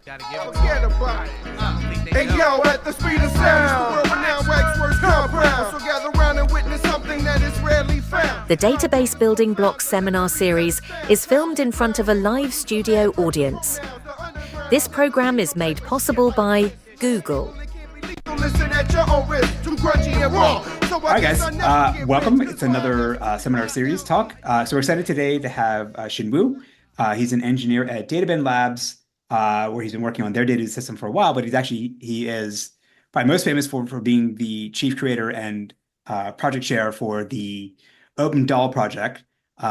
Gotta give it. Forget about it. And yo, at the speed of sound, the world-renowned wax compound. So gather around and witness something that is rarely found. The Database Building Blocks seminar series is filmed in front of a live studio audience. This program is made possible by Google. Hi guys, welcome. It's another seminar series talk. So we're excited today to have Xin Wu. He's an engineer at DataBen Labs, where he's been working on their data system for a while, but he is probably most famous for being the chief creator and project chair for the OpenDAL project,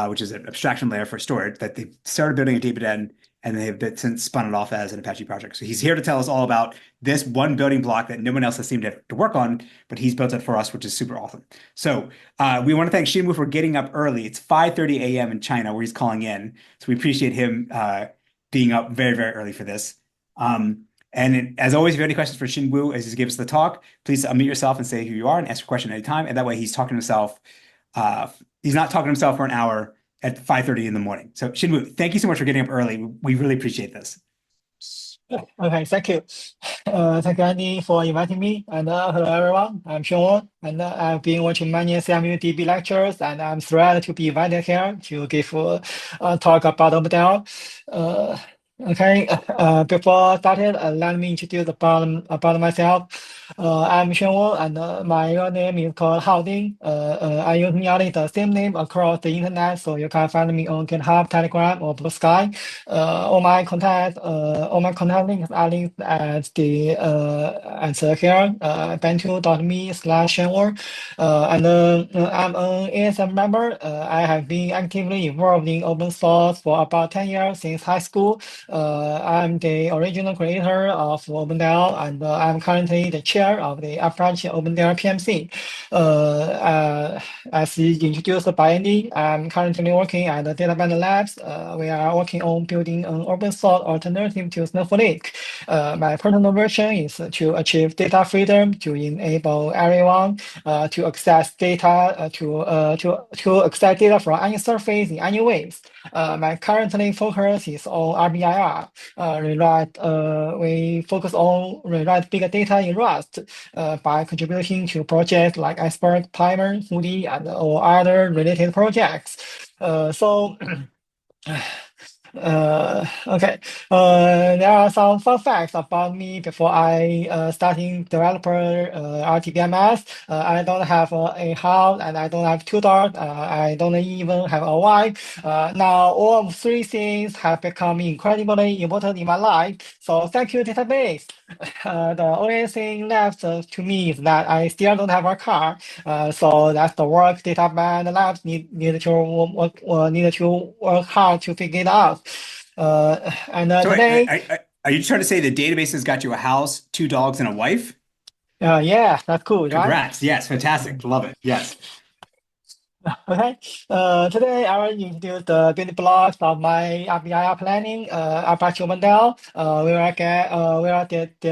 which is an abstraction layer for storage that they started building at DataBen, and they have since spun it off as an Apache project. So he's here to tell us all about this one building block that no one else has seemed to work on, but he's built it for us, which is super awesome. So we want to thank Xin Wu for getting up early. It's 5:30 a.m. in China where he's calling in. So we appreciate him being up very, very early for this. As always, if you have any questions for Xin Wu as he gives the talk, please unmute yourself and say who you are and ask your question at any time. And that way he's talking to himself. He's not talking to himself for an hour at 5:30 in the morning. So Xin Wu, thank you so much for getting up early. We really appreciate this. Okay, thank you. Thank you, Andy, for inviting me. And hello, everyone. I'm Xin Wu, and I've been watching many CMU-DB lectures, and I'm thrilled to be invited here to give a talk about OpenDAL. Okay, before starting, let me introduce about myself. I'm Xin Wu, and my real name is called Hao Ding. I use nearly the same name across the internet, so you can find me on GitHub, Telegram, or Blue Sky. All my contact links are linked at the answer here. Bantu.me/Xin and I'm an ASM member. I have been actively involved in open source for about 10 years since high school. I'm the original creator of OpenDAL, and I'm currently the chair of the Apache OpenDAL PMC. As introduced by Andy, I'm currently working at the DataBen Labs. We are working on building an open source alternative to Snowflake. My personal vision is to achieve data freedom, to enable everyone to access data to access data from any surface in any ways. My currently focus is on RBIR. We focus on rewrite big data in Rust by contributing to projects like Iceberg, Primer, Moody, and or other related projects. Okay. There are some fun facts about me before I starting developer RTBMS. I don't have a house, and I don't have two dogs. I don't even have a wife. Now all of three things have become incredibly important in my life. So thank you, database. The only thing left to me is that I still don't have a car. So that's the work DataBen Labs need to work hard to figure it out. Today, are you trying to say the database has got you a house, two dogs, and a wife? Yeah, that's cool. Congrats! Right? Yes, fantastic. Love it. Yes. Okay. Today I will introduce the building blocks of my RBIR planning, Apache OpenDAL. We will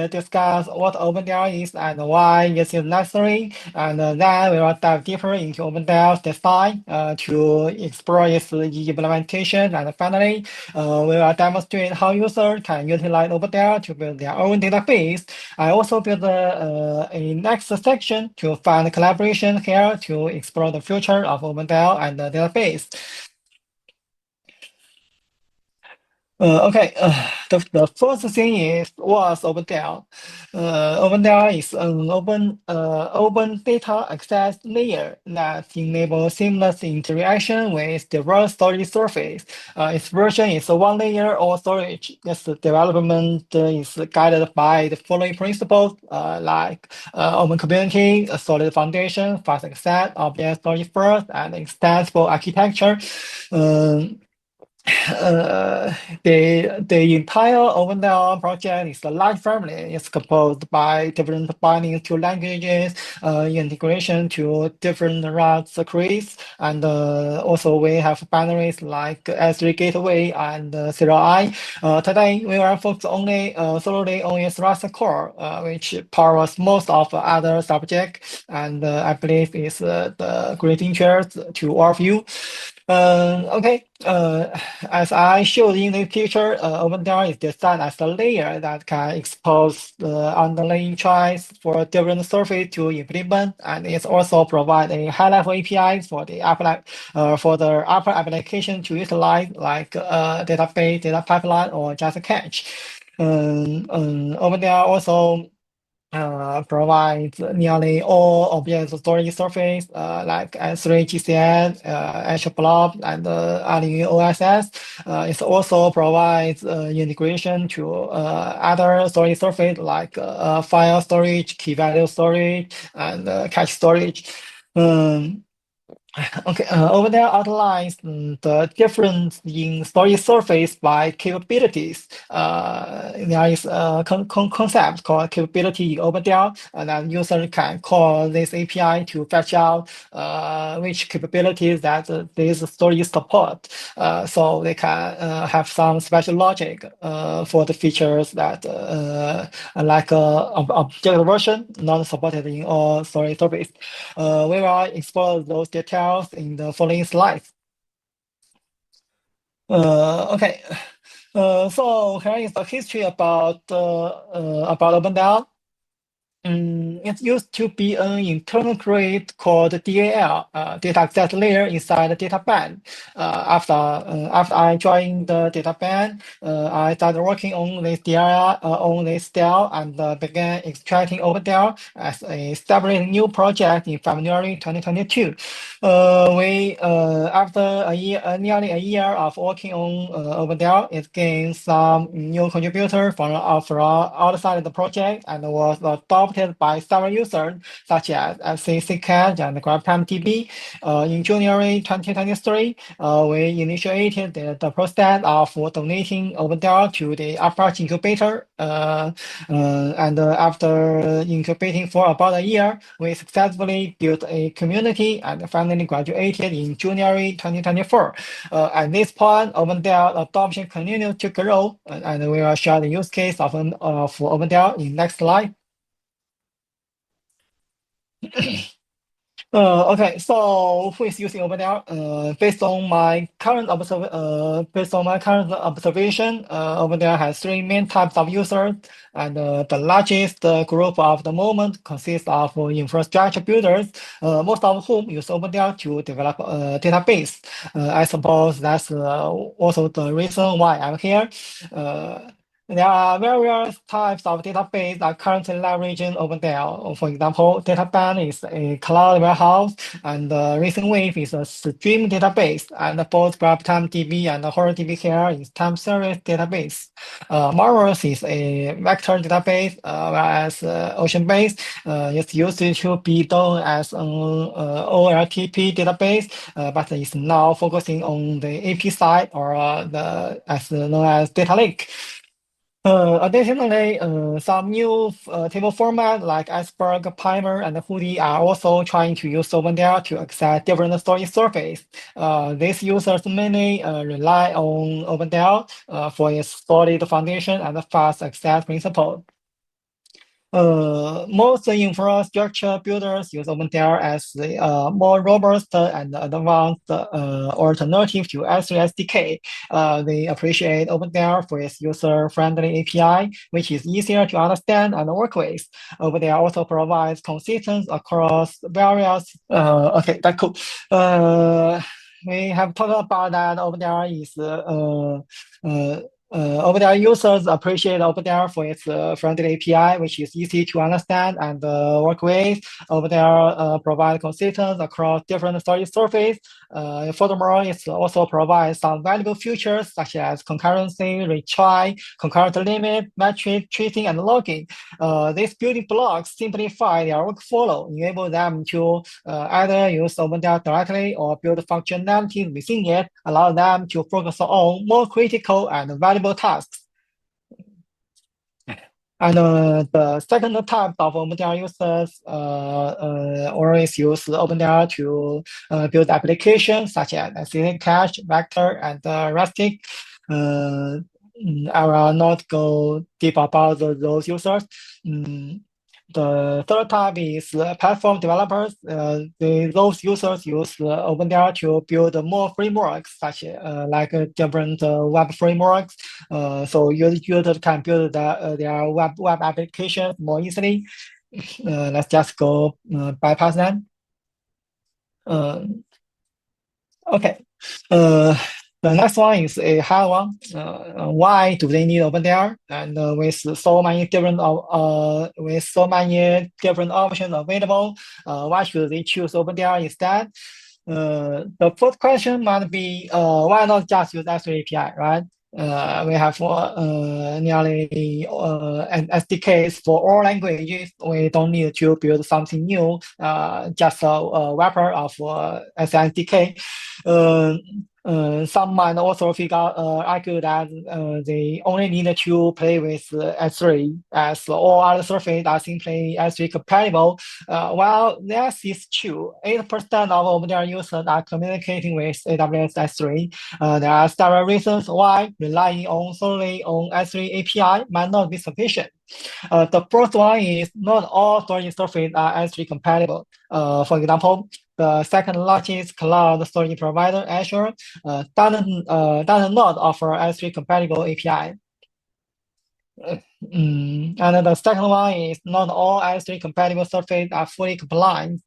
discuss what OpenDAL is and why it is necessary, and then we will dive deeper into OpenDAL's design to explore its implementation, and finally, we will demonstrate how users can utilize OpenDAL to build their own database. I also built a next section to find collaboration here to explore the future of OpenDAL and the database. Okay, the first thing is what's OpenDAL. OpenDAL is an open data access layer that enables seamless interaction with diverse storage surface. Its version is one layer or storage. Its development is guided by the following principles, like open community, a solid foundation, fast access, object storage first, and extensible architecture. The entire OpenDAL project is a large family. It's composed by different bindings to languages, integration to different route secrets, and also we have binaries like S3 Gateway and CLI. Today we will focus solely on its Rust core, which powers most of other subjects, and I believe is the great interest to all of you. Okay. As I showed in the picture, OpenDL is designed as a layer that can expose the underlying choice for different surface to implement, and it also provide a high-level API for the upper application to utilize, like database, data pipeline, or just a cache. OpenDL also provides nearly all object storage surface like S3, GCN, HBlob, and Alien OSS. It also provides integration to other storage surface like file storage, key value storage, and cache storage. Okay, over there outlines the difference in storage surface by capabilities. There is a concept called capability in OpenDL, and then user can call this API to fetch out which capabilities that this storage support. So they can have some special logic for the features that like object version not supported in all storage surface. We will explore those details in the following slides. Okay. So here is the history about OpenDL. It used to be an internal grid called DAL, data access layer inside the data band. After I joined the data band, I started working on this DAL, and began extracting OpenDL as a established new project in February 2022. After nearly a year of working on OpenDL, it gained some new contributors from outside the project and was adopted by several users such as FCCCAD and GrabTimeDB. In January 2023, we initiated the process of donating OpenDL to the Apache incubator. And after incubating for about a year, we successfully built a community and finally graduated in January 2024. At this point, OpenDL adoption continues to grow, and we will share the use case of OpenDL in next slide. Okay, so who is using OpenDL? Based on my current observation, OpenDL has three main types of users, and the largest group of the moment consists of infrastructure builders, most of whom use OpenDL to develop a database. I suppose that's also the reason why I'm here. There are various types of database that currently leveraging OpenDL. For example, DataBand is a cloud warehouse, and RaisonWave is a stream database, and both GrabTimeDB and HorrorDB here is time series database. Marvelous is a vector database, whereas OceanBase is used to be done as an OLTP database, but is now focusing on the AP side, or as known as data lake. Additionally, some new table format like Iceberg, Primer, and Hoodie are also trying to use OpenDL to access different storage surface. These users mainly rely on OpenDL for its solid foundation and fast access principle. Most infrastructure builders use OpenDL as the more robust and advanced alternative to S3 SDK. They appreciate OpenDL for its user-friendly API, which is easier to understand and work with. OpenDL also provides consistency across various. Okay, that's cool. We have talked about that OpenDL is OpenDL users appreciate OpenDL for its friendly API, which is easy to understand and work with. OpenDL provides consistency across different storage surface. Furthermore, it also provides some valuable features such as concurrency, retry, concurrent limit, metric, tracing, and logging. These building blocks simplify their workflow, enable them to either use OpenDL directly or build functionality within it, allow them to focus on more critical and valuable tasks. And the second type of OpenDL users always use OpenDL to build applications such as Acyclic Cache, Vector, and Rustic. I will not go deep about those users. the third type is platform developers. Those users use OpenDR to build more frameworks, such like different web frameworks. So users can build their web applications more easily. Let's just go bypass them. Okay. The next one is a hard one. Why do they need OpenDR? And with so many different options available, why should they choose OpenDR instead? The first question might be, why not just use S3 API, right? We have nearly SDKs for all languages. We don't need to build something new, just a wrapper of SDK. Some might also argue that they only need to play with S3, as all other surfaces are simply S3 compatible. While this is true, 8% of OpenDR users are communicating with AWS S3. There are several reasons why relying solely on S3 API might not be sufficient. The first one is not all storage surfaces are S3 compatible. For example, the second largest cloud storage provider, Azure, does not offer S3 compatible API. And the second one is not all S3 compatible surfaces are fully compliant.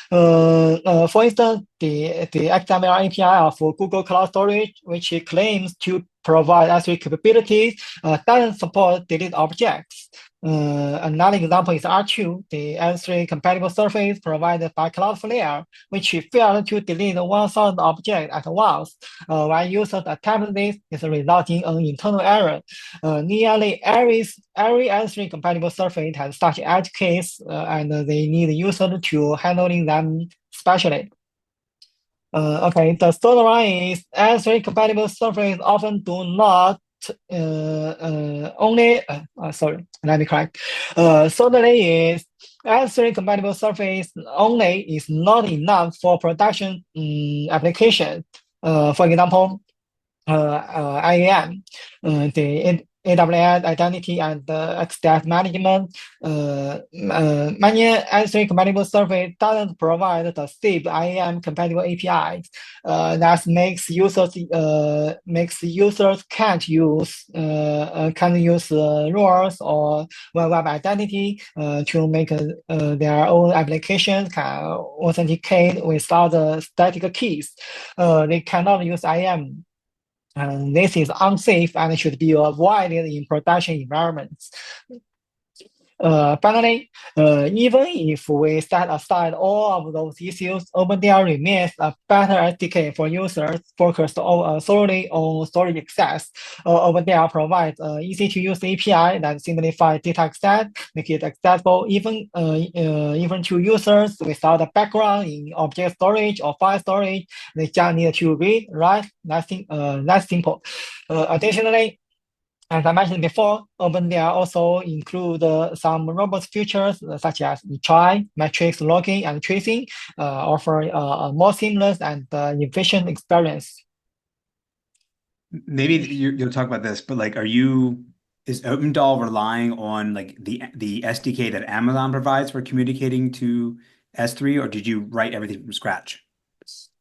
For instance, the XML API of Google Cloud Storage, which claims to provide S3 capabilities, doesn't support delete objects. Another example is R2, the S3 compatible surface provided by Cloudflare, which failed to delete 1,000 objects at once. When users attempt this, it results in an internal error. Nearly every S3 compatible surface has such edge case, and they need users to handling them specially. Okay, the third one is S3 compatible surfaces often do not sorry, let me correct. Thirdly is S3 compatible surface only is not enough for production application. For example, IAM, the AWS identity and access management. Many S3 compatible surface doesn't provide the SIP IAM compatible APIs. That makes users can't use rules or web identity to make their own applications can authenticate without the static keys. They cannot use IAM. And this is unsafe and should be avoided in production environments. Finally, even if we set aside all of those issues, OpenDR remains a better SDK for users focused solely on storage access. OpenDR provides easy-to-use API that simplifies data access, make it accessible even to users without a background in object storage or file storage. They just need to read, write. That's simple. Additionally, as I mentioned before, OpenDR also includes some robust features such as retry, metrics logging, and tracing, offer a more seamless and efficient experience. Maybe you'll talk about this, but like, is OpenDAL relying on like the SDK that Amazon provides for communicating to S3, or did you write everything from scratch?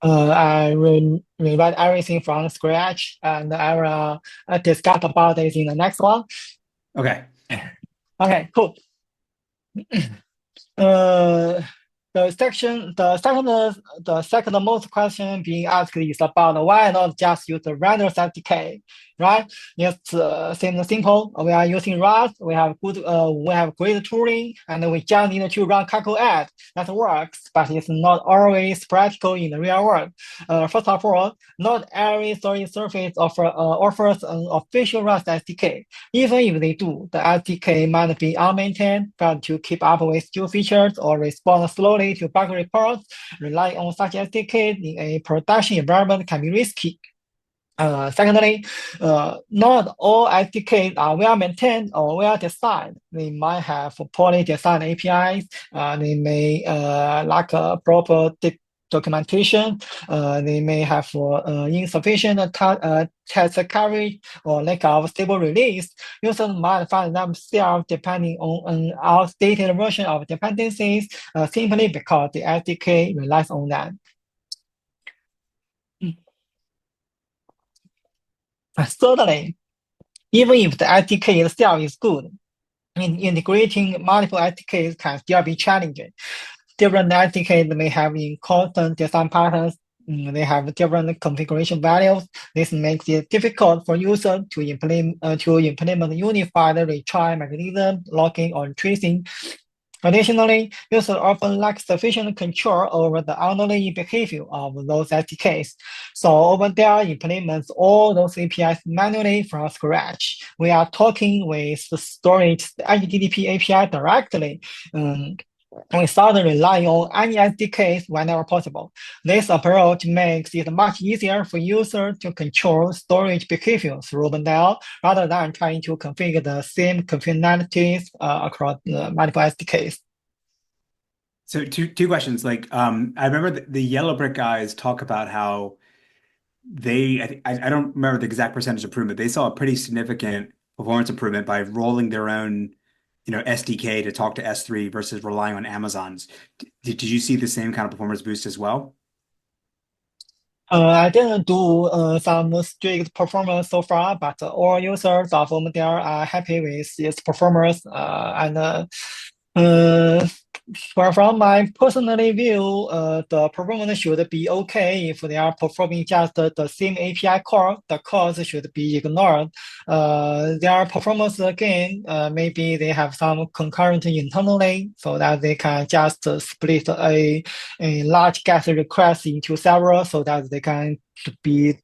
I rewrite everything from scratch, and I will discuss about it in the next one. Okay. Okay, cool. The second most question being asked is about why not just use the Randers SDK, right? It's simple. We are using Rust. We have great tooling, and we just need to run Cackle add. That works, but it's not always practical in the real world. First of all, not every storage surface offers an official Rust SDK. Even if they do, the SDK might be unmaintained, fail to keep up with new features, or respond slowly to bug reports. Relying on such SDK in a production environment can be risky. Secondly, not all SDKs are well maintained or well designed. They might have poorly designed APIs. They may lack a proper documentation. They may have insufficient test coverage or lack of stable release. Users might find themselves depending on an outdated version of dependencies simply because the SDK relies on them. Thirdly, even if the SDK itself is good, integrating multiple SDKs can still be challenging. Different SDKs may have inconsistent design patterns. They have different configuration values. This makes it difficult for users to implement unified retry mechanism, logging, or tracing. Additionally, users often lack sufficient control over the underlying behavior of those SDKs. So OpenDL implements all those APIs manually from scratch. We are talking with the storage HTTP API directly. We started relying on any SDKs whenever possible. This approach makes it much easier for users to control storage behavior through OpenDL rather than trying to configure the same functionalities across multiple SDKs. So two questions. Like, I remember the Yellow Brick guys talk about how I don't remember the exact percentage improvement. They saw a pretty significant performance improvement by rolling their own SDK to talk to S3 versus relying on Amazon's. Did you see the same kind of performance boost as well? I didn't do some strict performance so far, but all users of OpenDL are happy with its performance. From my personal view, the performance should be okay if they are performing just the same API call. The calls should be ignored. Their performance again, maybe they have some concurrent internally so that they can just split a large GET request into several so that they can be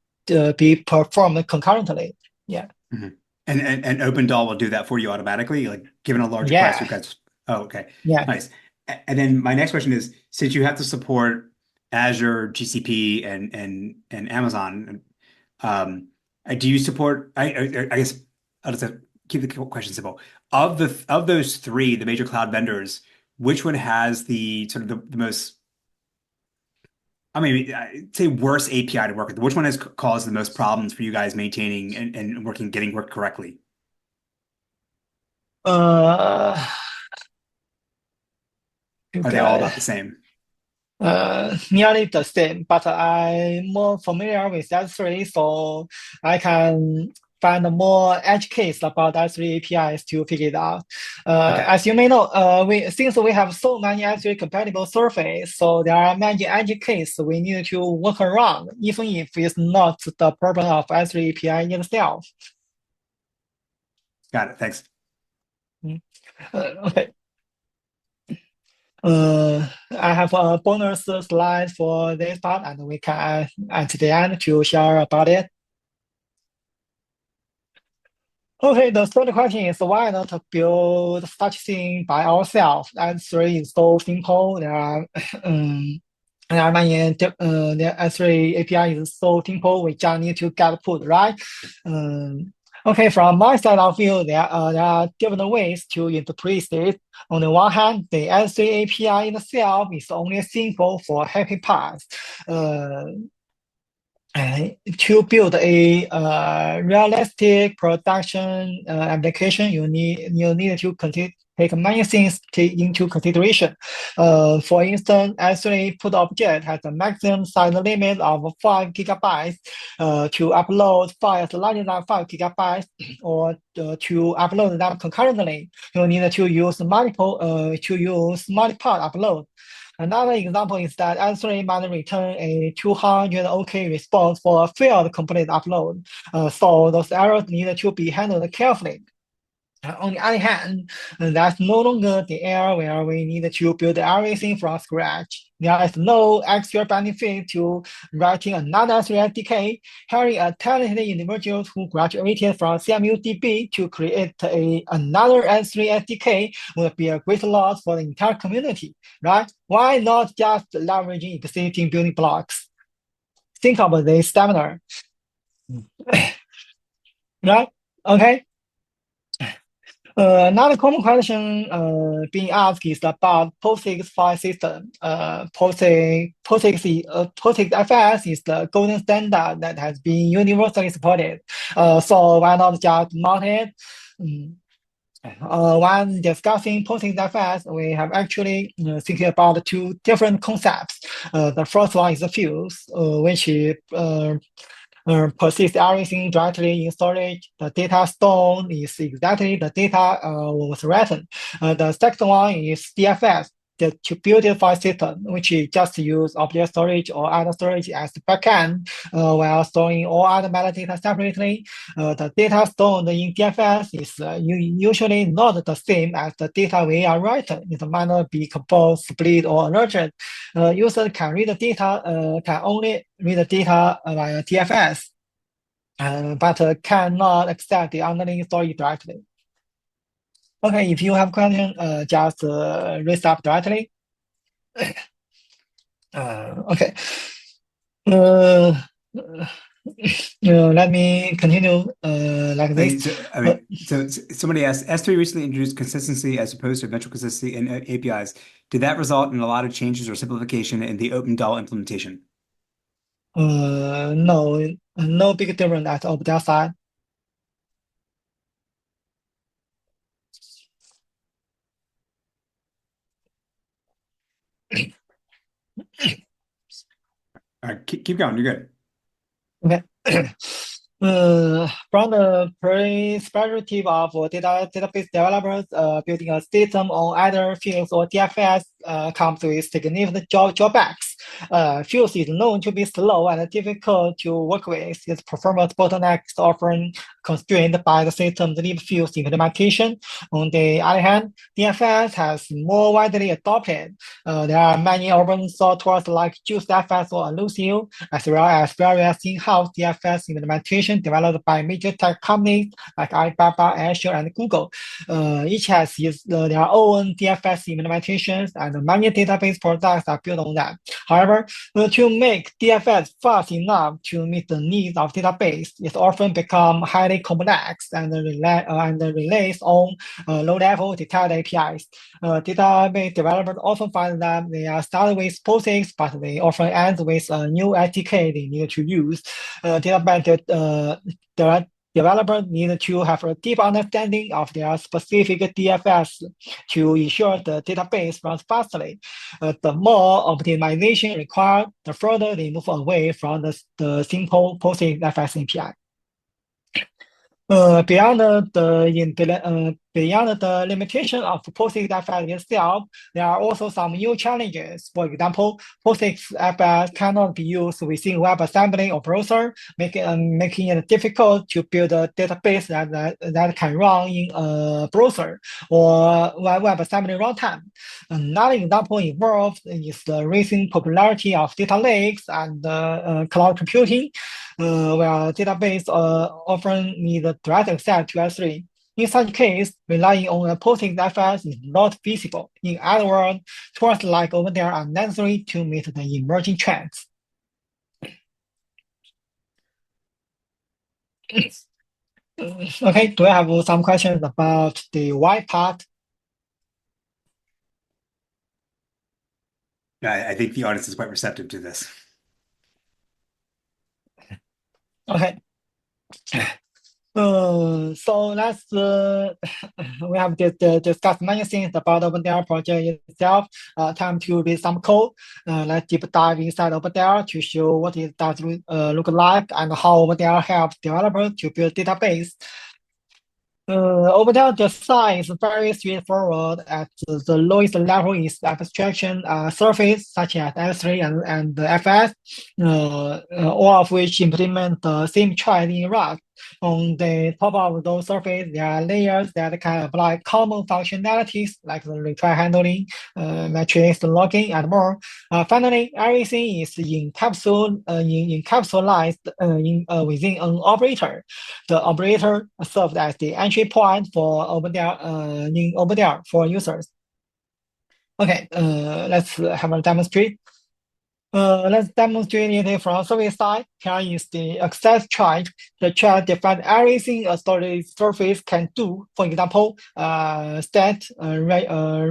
performed concurrently. Yeah. Mm-hmm. And OpenDL will do that for you automatically, like given a large request request. Oh, okay. Yeah. Nice. And then my next question is, since you have to support Azure, GCP, and Amazon, do you support? I guess I'll just keep the question simple. Of those three, the major cloud vendors, which one has the sort of the most? I mean, I'd say worse API to work with. Which one has caused the most problems for you guys maintaining and getting worked correctly? Are they all about the same? Nearly the same, but I'm more familiar with S3, so I can find more edge case about S3 APIs to figure it out. Okay. As you may know, since we have so many S3 compatible surface, so there are many edge cases we need to work around, even if it's not the problem of S3 API itself. Got it. Thanks. Okay. I have a bonus slide for this part, and we can at the end to share about it. Okay, the third question is why not build such thing by ourselves? S3 is so simple. There are many the S3 API is so simple. We just need to get put right. Okay, from my side of view, there are different ways to interpret it. On the one hand, the S3 API itself is only simple for happy paths. To build a realistic production application, you need to take many things into consideration. For instance, S3 put object has a maximum size limit of 5 gigabytes. To upload files larger than 5 gigabytes or to upload them concurrently, you need to use multi-part upload. Another example is that S3 might return a 200 OK response for a failed complete upload. So those errors need to be handled carefully. On the other hand, that's no longer the era where we need to build everything from scratch. There is no extra benefit to writing another S3 SDK. Hiring a talented individual who graduated from CMU-DB to create another S3 SDK would be a great loss for the entire community, right? Why not just leveraging existing building blocks? Think about this seminar, right? Okay. Another common question being asked is about POSIX file system. POSIX FS is the golden standard that has been universally supported. So why not just mount it? When discussing POSIX FS, we have actually thinking about two different concepts. The first one is the fuse, which persists everything directly in storage. The data stored is exactly the data was written. The second one is DFS, the distributed file system, which just use object storage or other storage as the backend while storing all other metadata separately. The data stored in DFS is usually not the same as the data we are writing. It might not be composed, split, or alerted. User can read the data, can only read the data via DFS, but cannot access the underlying storage directly. Okay, if you have question, just raise up directly. Okay. Let me continue like this. So somebody asked, S3 recently introduced consistency as opposed to eventual consistency in APIs. Did that result in a lot of changes or simplification in the OpenDAL implementation? No big difference at OpenDAL side. All right, keep going. You're good. Okay. From the perspective of database developers, building a system on either Fuse or DFS comes with significant drawbacks. Fuse is known to be slow and difficult to work with. Its performance bottlenecks often constrained by the system's libfuse implementation. On the other hand, DFS has more widely adopted. There are many open source tools like JuiceFS or Lucio, as well as various in-house DFS implementation developed by major tech companies like Alibaba, Azure, and Google. Each has their own DFS implementations, and many database products are built on them. However, to make DFS fast enough to meet the needs of database, it often becomes highly complex and relies on low-level detailed APIs. Database developers often find that they are started with POSIX, but they often end with a new SDK they need to use. Database developers need to have a deep understanding of their specific DFS to ensure the database runs fastly. The more optimization required, the further they move away from the simple POSIX FS API. Beyond the limitation of POSIX FS itself, there are also some new challenges. For example, POSIX FS cannot be used within WebAssembly or browser, making it difficult to build a database that can run in a browser or WebAssembly runtime. Another example involved is the rising popularity of data lakes and cloud computing, where database often need direct access to S3. In such case, relying on a POSIX FS is not feasible. In other words, tools like OpenDAL are necessary to meet the emerging trends. Okay, do I have some questions about the why part? I think the audience is quite receptive to this. Okay. So let's we have discussed many things about OpenDAL project itself. Time to read some code. Let's deep dive inside OpenDAL to show what it does look like and how OpenDAL helps developers to build database. OpenDAL design is very straightforward. At the lowest level is abstraction surface, such as S3 and FS, all of which implement the same thread in Rust. On the top of those surfaces, there are layers that can apply common functionalities like the retry handling, metrics logging, and more. Finally, everything is encapsulated within an operator. The operator serves as the entry point for OpenDAL in OpenDAL for users. Okay, let's have a demonstrate. Let's demonstrate it from service side. Here is the access chart. The chart defines everything a storage surface can do. For example,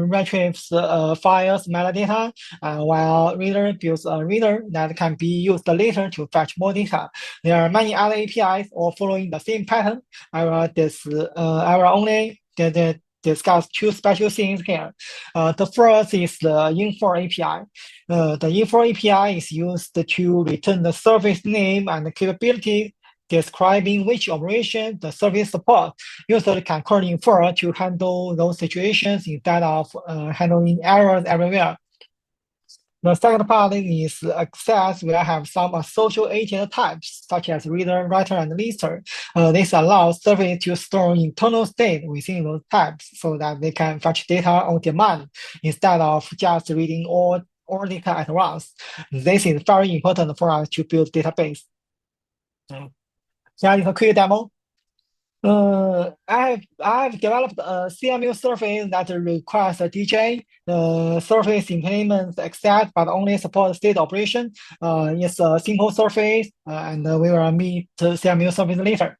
retrieves files, metadata, while reader builds a reader that can be used later to fetch more data. There are many other APIs all following the same pattern. I will only discuss two special things here. The first is the info API. The info API is used to return the service name and capability describing which operation the service supports. Users can call infer to handle those situations instead of handling errors everywhere. The second part is access will have some social agent types, such as reader, writer, and lister. This allows service to store internal state within those types so that they can fetch data on demand instead of just reading all data at once. This is very important for us to build database. Here is a quick demo. I've developed a CMU surface that requires a DJ. The surface implements access but only supports state operation. It's a simple surface, and we will meet the CMU surface later.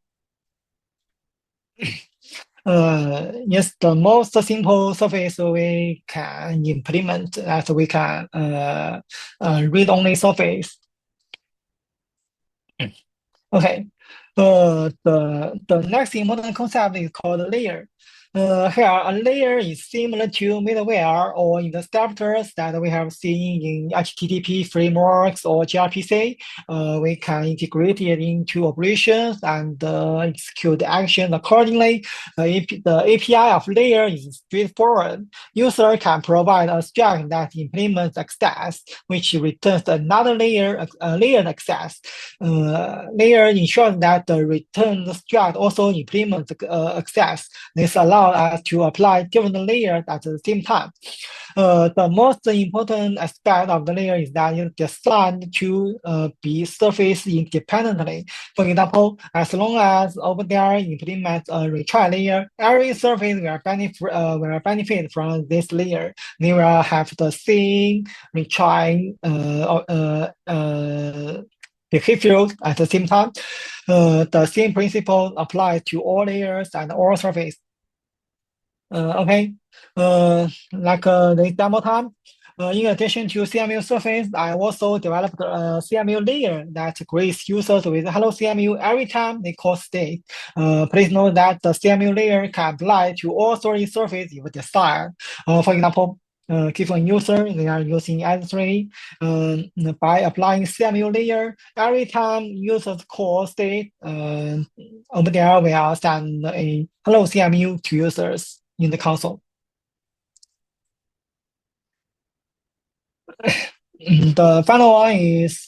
Yes, the most simple surface we can implement as we can read-only surface. Okay. The next important concept is called layer. Here, a layer is similar to middleware or in the structures that we have seen in HTTP frameworks or gRPC. We can integrate it into operations and execute action accordingly. The API of layer is straightforward. User can provide a struct that implements access, which returns another layer, layered access. Layer ensures that the returned struct also implements access. This allows us to apply different layers at the same time. The most important aspect of the layer is that it's designed to be surfaced independently. For example, as long as over there implements a retry layer, every surface will benefit from this layer. They will have the same retry behavior at the same time. The same principle applies to all layers and all surfaces. Okay, like the demo time. In addition to CMU surface, I also developed a CMU layer that greets users with hello CMU every time they call state. Please note that the CMU layer can apply to all storage surfaces if desired. For example, given user, they are using S3. By applying CMU layer, every time users call state, over there will send a hello CMU to users in the console. The final one is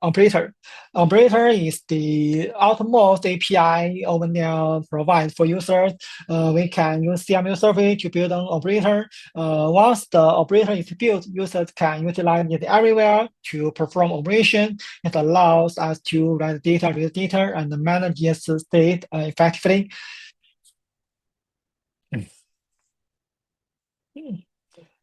operator. Operator is the outermost API OpenDL provides for users. We can use CMU survey to build an operator. Once the operator is built, users can utilize it everywhere to perform operation. It allows us to write data, read data, and manage its state effectively.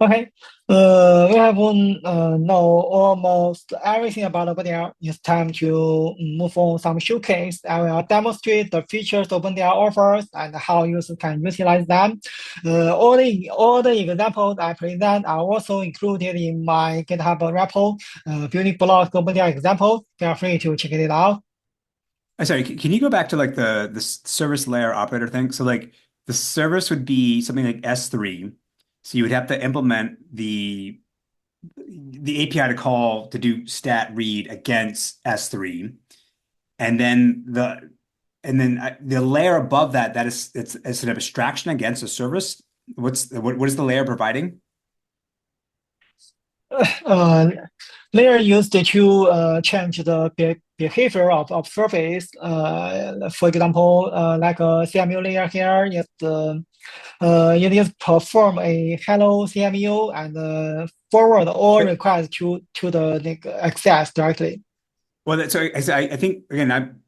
Okay, we have know almost everything about OpenDL. It's time to move on some showcase. I will demonstrate the features OpenDL offers and how users can utilize them. All the examples I present are also included in my GitHub repo, building blocks OpenDL examples. Feel free to check it out. Sorry, can you go back to like the service layer operator thing? So like the service would be something like S3. So you would have to implement the API to call to do stat read against S3, and then the layer above that it's an abstraction against a service. What is the layer providing? Layer used to change the behavior of surface. For example, like a CMU layer here it is perform a hello CMU and forward all requests to the access directly. Well, so I think again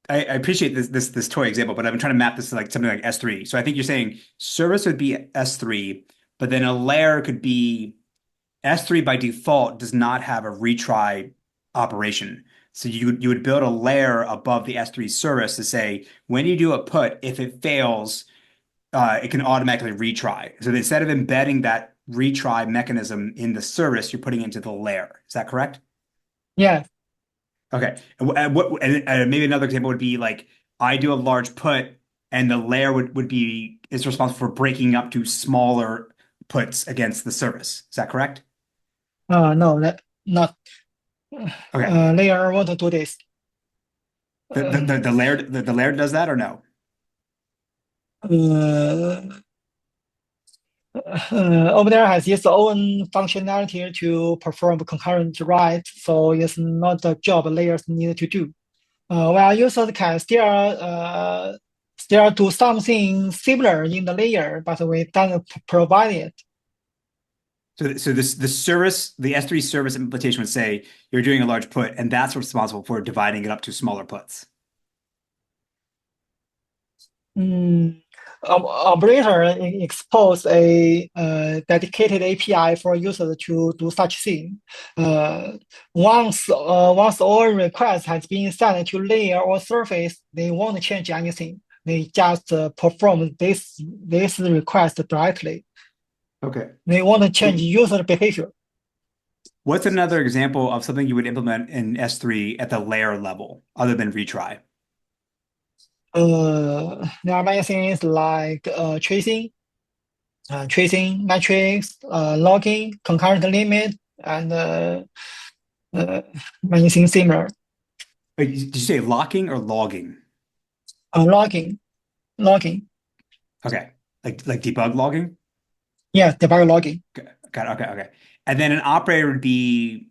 I appreciate this toy example, but I'm trying to map this to like something like S3. So I think you're saying service would be S3, but then a layer could be S3 by default does not have a retry operation. So you would build a layer above the S3 service to say, when you do a put, if it fails, it can automatically retry. So instead of embedding that retry mechanism in the service, you're putting it into the layer. Is that correct? Yeah. Okay. And maybe another example would be like I do a large put and the layer is responsible for breaking up to smaller puts against the service. Is that correct? No, that not. Okay. Layer want to do this. The layer does that or no? Over there has its own functionality to perform concurrent write, so it's not the job layers need to do. While users can still do something similar in the layer, but we don't provide it. So the service, the S3 service implementation would say you're doing a large put, and that's responsible for dividing it up to smaller puts. Operator expose a dedicated API for users to do such thing. Once all requests has been sent to layer or surface, they won't change anything. They just perform this request directly. Okay. They want to change user behavior. What's another example of something you would implement in S3 at the layer level other than retry? There are many things like tracing metrics, logging, concurrent limit, and many things similar. Wait, did you say locking or logging? Logging. Okay, like debug logging? Yeah, debug logging. Got it. Okay. And then an operator would be,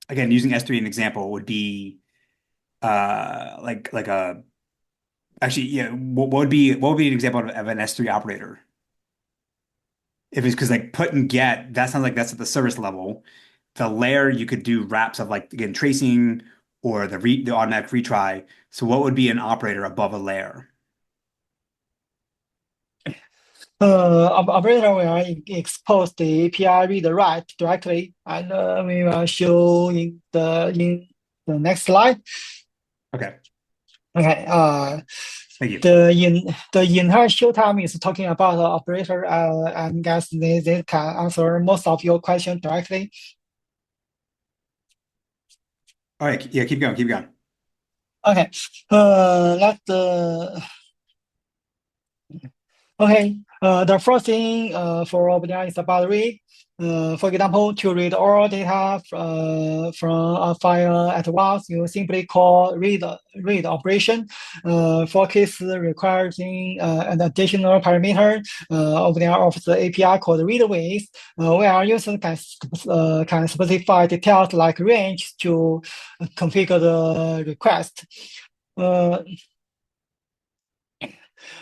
again, using S3 an example would be like a actually, yeah, what would be an example of an S3 operator? If it's because like put and get, that sounds like that's at the service level. The layer you could do wraps of like again tracing or the automatic retry. So what would be an operator above a layer? Operator will expose the API read write directly, and we will show in the next slide. Okay. Okay. Thank you. The entire showtime is talking about the operator. I guess they can answer most of your questions directly. All right. Yeah. Keep going. Okay. Okay. The first thing for OpenAI is about read. For example, to read all data from a file at once, you simply call read operation. For cases requiring an additional parameter, OpenAI offers the API called readWith, where users can specify details like range to configure the request.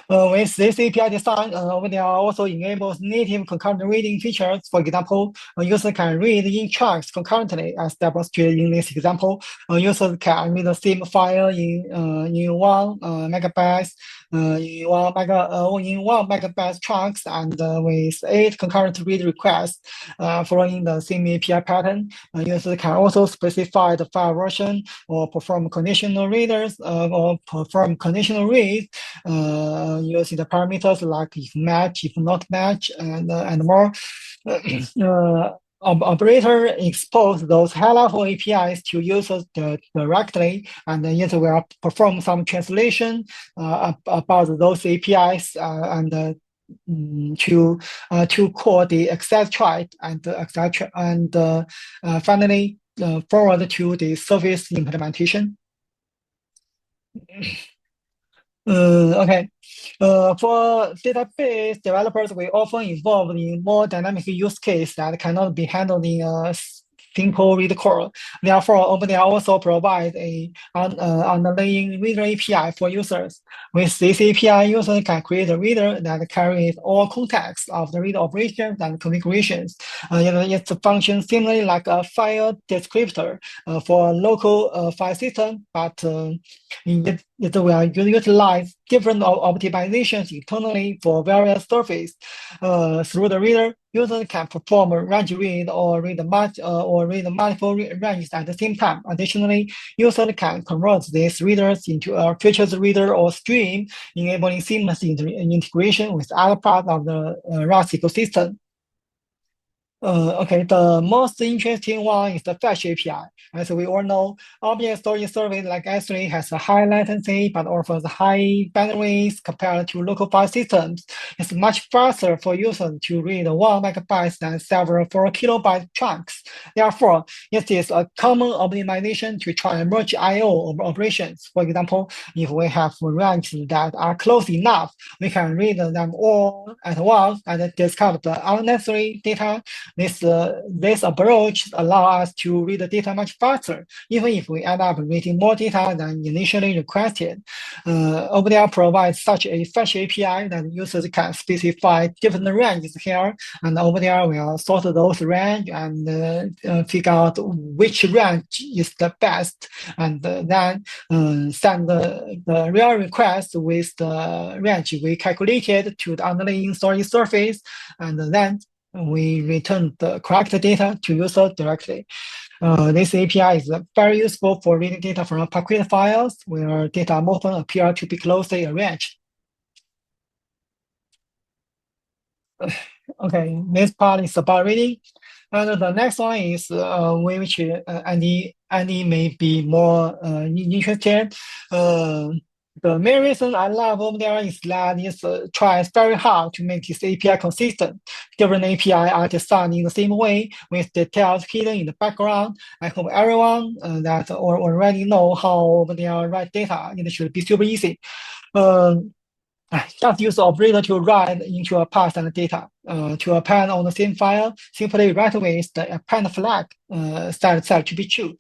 With this API design, OpenAI also enables native concurrent reading features. For example, a user can read in chunks concurrently, as demonstrated in this example. Users can read the same file in 1 megabytes, in 1 megabyte chunks, and with 8 concurrent read requests, following the same API pattern. Users can also specify the file version or perform conditional readers or perform conditional reads using the parameters like if match, if not match, and more. Operator expose those high-level APIs to users directly, and the user will perform some translation about those APIs and to call the exact thread and finally forward to the service implementation. Okay. For database developers, we often involve in more dynamic use case that cannot be handled in a simple read call. Therefore, OpenAI also provides an underlying reader API for users. With this API, users can create a reader that carries all context of the read operations and configurations. It functions similarly like a file descriptor for a local file system, but it will utilize different optimizations internally for various surfaces. Through the reader, users can perform a range read or read multiple ranges at the same time. Additionally, users can convert these readers into a featured reader or stream, enabling seamless integration with other parts of the RAS ecosystem. Okay, the most interesting one is the fetch API. As we all know, object storage service like S3 has a high latency but offers high bandwidth compared to local file systems. It's much faster for users to read 1 megabyte than several 4 kilobyte chunks. Therefore, it is a common optimization to try and merge I/O operations. For example, if we have ranges that are close enough, we can read them all at once and discard the unnecessary data. This approach allows us to read the data much faster, even if we end up reading more data than initially requested. OpenAI provides such a fetch API that users can specify different ranges here, and OpenAI will sort those ranges and figure out which range is the best, and then send the real request with the range we calculated to the underlying storage surface, and then we return the correct data to user directly. This API is very useful for reading data from Parquet files, where data often appear to be closely arranged. Okay, this part is about reading. And the next one is which Andy may be more interested. The main reason I love OpenAI is that it tries very hard to make this API consistent. Different API are designed in the same way with details hidden in the background. I hope everyone that already know how OpenAI write data, it should be super easy. Just use the operator to write into a path and data. To append on the same file, simply write with the append flag set to be true.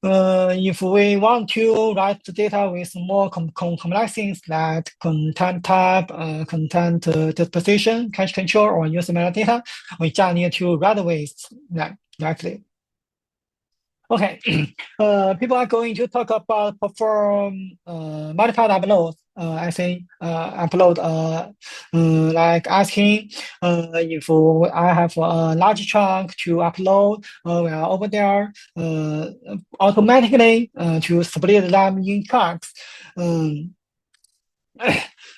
If we want to write the data with more complex things like content type, content disposition, cache control, or user metadata, we just need to write with that directly. Okay, people are going to talk about perform multiple uploads. I think upload like asking if I have a large chunk to upload, well, over there automatically to split them in chunks.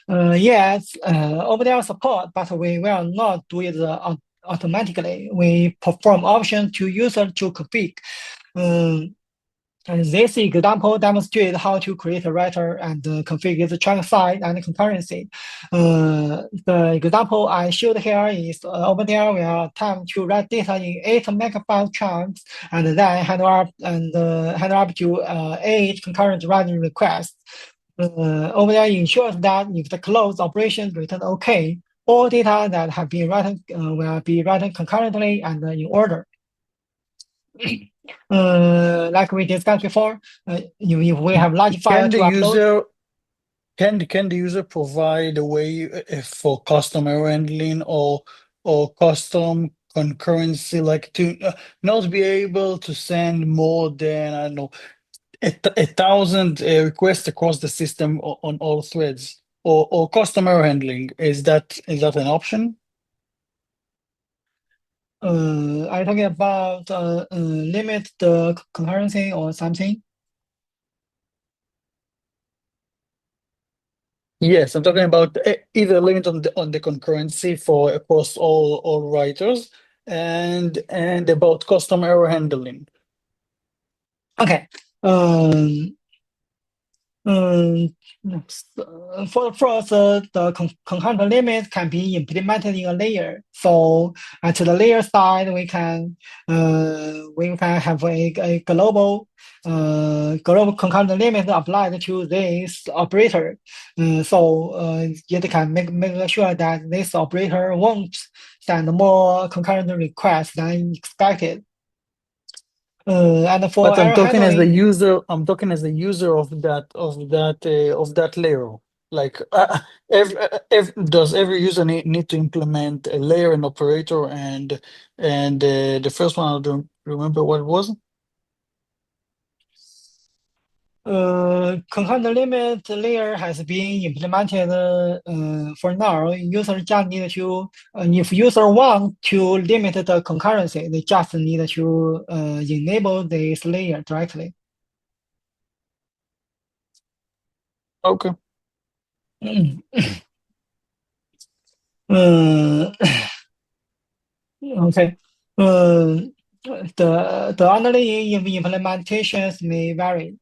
Yes, over there support, but we will not do it automatically. We perform option to user to config. And this example demonstrates how to create a writer and configure the chunk size and concurrency. The example I showed here is OpenAI will attempt to write data in 8 megabyte chunks and then handle up to 8 concurrent writing requests. OpenAI ensures that if the close operation return OK, all data that have been written will be written concurrently and in order. Like we discussed before, if we have large files to upload. Can the user provide a way for custom error handling or custom concurrency, like to not be able to send more than, I don't know, 1,000 requests across the system on all threads, or custom error handling? Is that an option? Are you talking about limit the concurrency or something? Yes, I'm talking about either limit on the concurrency for across all writers and about custom error handling. Okay. For first, the concurrent limit can be implemented in a layer. So at the layer side, we can have a global concurrent limit applied to this operator. So it can make sure that this operator won't send more concurrent requests than expected. And for But I'm talking as the handling, user. I'm talking as the user of that layer. Like, does every user need to implement a layer and operator? And the first one, I don't remember what it was. Concurrent limit layer has been implemented for now. User just need to, if user want to limit the concurrency, they just need to enable this layer directly. Okay. Okay. The underlying implementations may vary.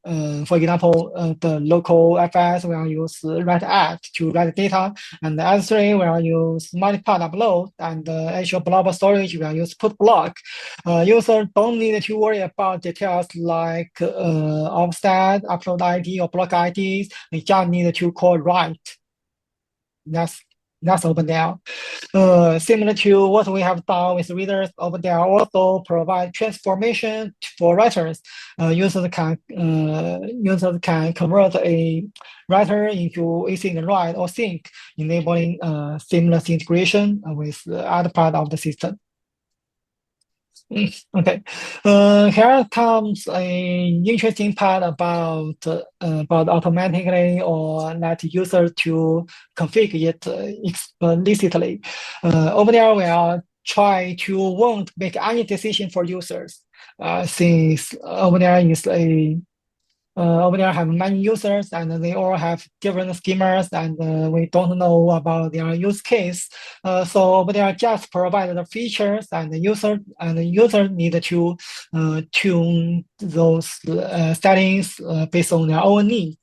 For example, the local FS will use write add to write data, and the S3 will use multi-part upload, and the Azure Blob Storage will use put block. Users don't need to worry about details like offset, upload ID, or block IDs. They just need to call write. That's OpenDL. Similar to what we have done with readers, OpenDL also provide transformation for writers. Users can convert a writer into async write or sync, enabling seamless integration with other part of the system. Okay, here comes an interesting part about automatically or let user to configure it explicitly. OpenDL will try to won't make any decision for users, since OpenDL have many users and they all have different schemas, and we don't know about their use case. So OpenDL just provide the features, and the user need to tune those settings based on their own needs.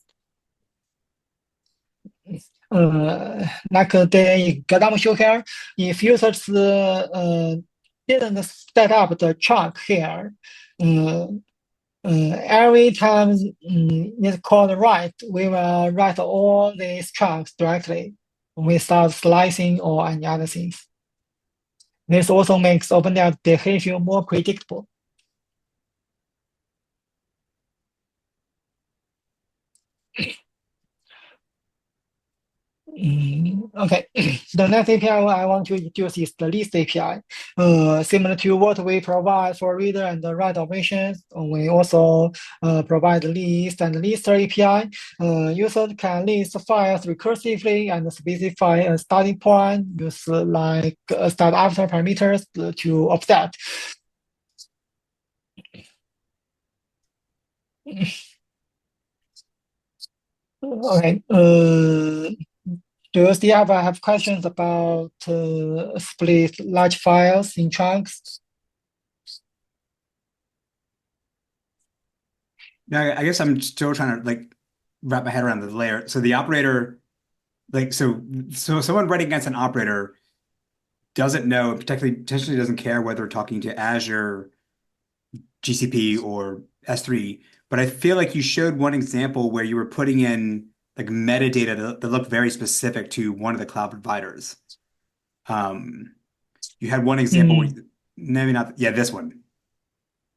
Like the example show here, if users didn't set up the chunk here, every time it's called write, we will write all these chunks directly without slicing or any other things. This also makes OpenDL behavior more predictable. Okay, the next API I want to introduce is the list API. Similar to what we provide for reader and the write operations, we also provide list and lister API. Users can list files recursively and specify a starting point, use like start after parameters to offset. Okay. Do you still have questions about split large files in chunks? No, I guess I'm still trying to wrap my head around the layer. So the operator, so someone writing against an operator doesn't know, potentially doesn't care whether we're talking to Azure, GCP, or S3. But I feel like you showed one example where you were putting in metadata that looked very specific to one of the cloud providers. You had one example where maybe not, this one,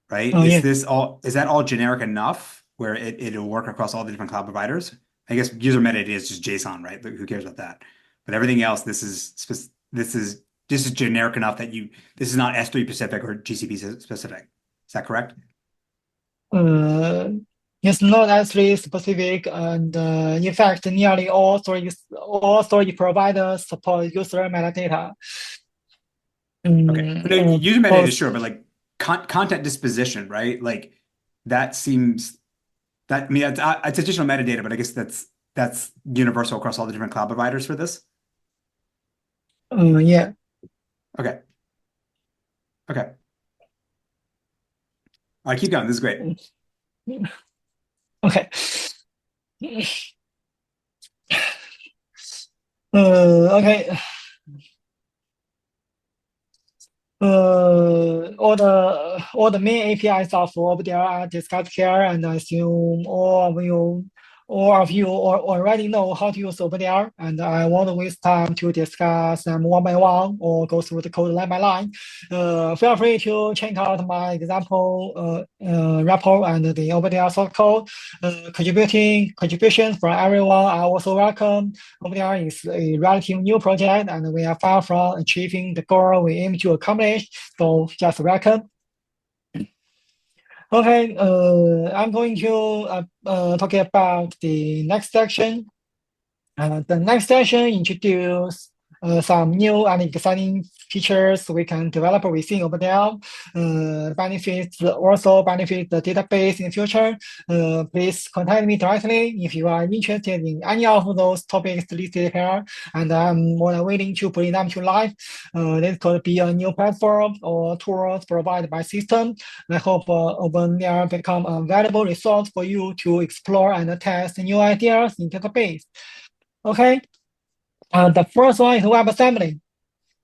right? Oh, is that all generic enough where it'll work across all the different cloud providers? I guess user metadata is just JSON, right? Who cares about that? But everything else, this is generic enough that this is not S3 specific or GCP specific. Is that correct? It's not S3 specific, and in fact, nearly all storage providers support user metadata. Okay, user metadata is sure, but content disposition, right? That seems it's additional metadata, but I guess that's universal across all the different cloud providers for this. Yeah. Okay. All right, keep going. This is great. Okay. Okay. All the main APIs of OpenDL are discussed here, and I assume all of you already know how to use OpenDL, and I won't waste time to discuss them one by one or go through the code line by line. Feel free to check out my example repo and the OpenDL source code. Contributions from everyone are also welcome. OpenDL is a relatively new project, and we are far from achieving the goal we aim to accomplish, so just welcome. Okay, I'm going to talk about the next section. The next section introduce some new and exciting features we can develop within OpenDL. Also benefit the database in the future. Please contact me directly if you are interested in any of those topics listed here, and I'm more than willing to bring them to life. This could be a new platform or tools provided by system. I hope OpenDL become a valuable resource for you to explore and test new ideas in database. Okay, the first one is WebAssembly.